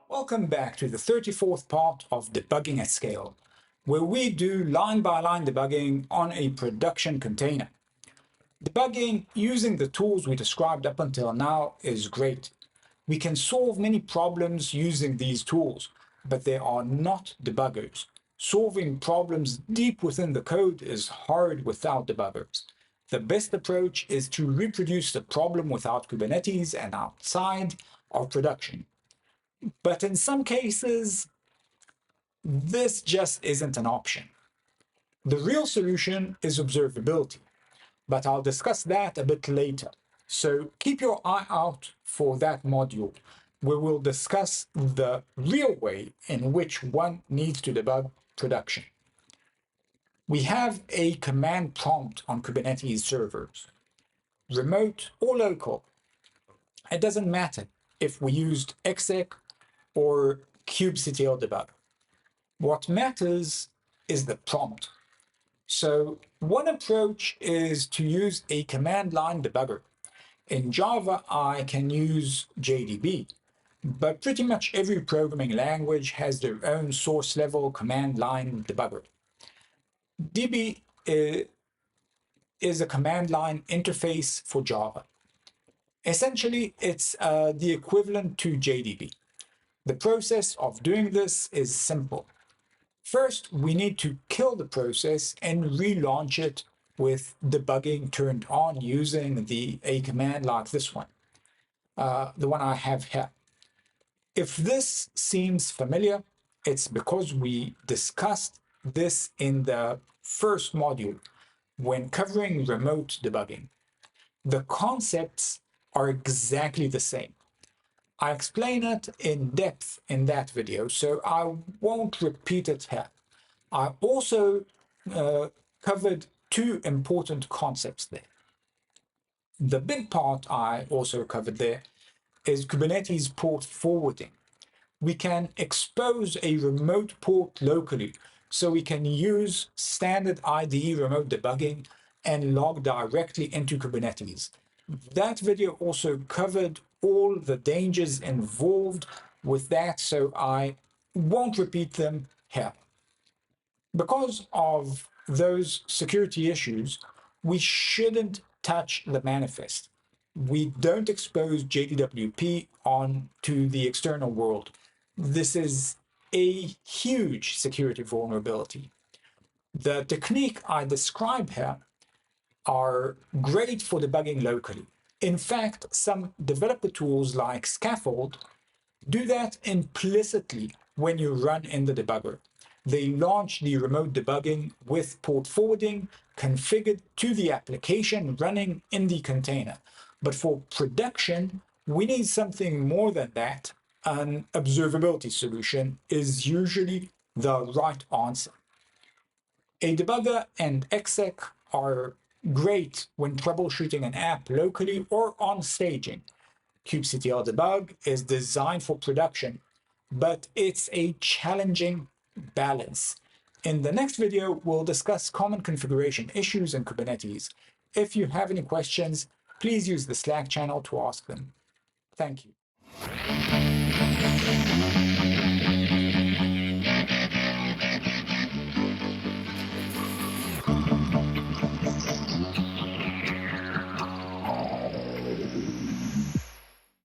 Welcome back to the 34th part of Debugging at Scale, where we do line-by-line debugging on a production container. Debugging using the tools we described up until now is great. We can solve many problems using these tools, but they are not debuggers. Solving problems deep within the code is hard without debuggers. The best approach is to reproduce the problem without Kubernetes and outside of production. But in some cases, this just isn't an option. The real solution is observability, but I'll discuss that a bit later. So keep your eye out for that module, where we'll discuss the real way in which one needs to debug production. We have a command prompt on Kubernetes servers, remote or local. It doesn't matter if we used exec or kubectl debugger. What matters is the prompt. So one approach is to use a command line debugger. In Java, I can use JDB, but pretty much every programming language has their own source level command line debugger. DB is a command line interface for Java. Essentially, it's the equivalent to JDB. The process of doing this is simple. First, we need to kill the process and relaunch it with debugging turned on using a command like this one, the one I have here. If this seems familiar, it's because we discussed this in the first module when covering remote debugging. The concepts are exactly the same. I explain it in depth in that video, so I won't repeat it here. I also covered two important concepts there. The big part I also covered there is Kubernetes port forwarding. We can expose a remote port locally, so we can use standard IDE remote debugging and log directly into Kubernetes. That video also covered all the dangers involved with that, so I won't repeat them here. Because of those security issues, we shouldn't touch the manifest. We don't expose JDWP onto the external world. This is a huge security vulnerability. The technique I describe here are great for debugging locally. In fact, some developer tools like Scaffold do that implicitly when you run in the debugger. They launch the remote debugging with port forwarding configured to the application running in the container. But for production, we need something more than that. An observability solution is usually the right answer. A debugger and exec are great when troubleshooting an app locally or on staging. kubectl debug is designed for production, but it's a challenging balance. In the next video, we'll discuss common configuration issues in Kubernetes. If you have any questions, please use the Slack channel to ask them. Thank you.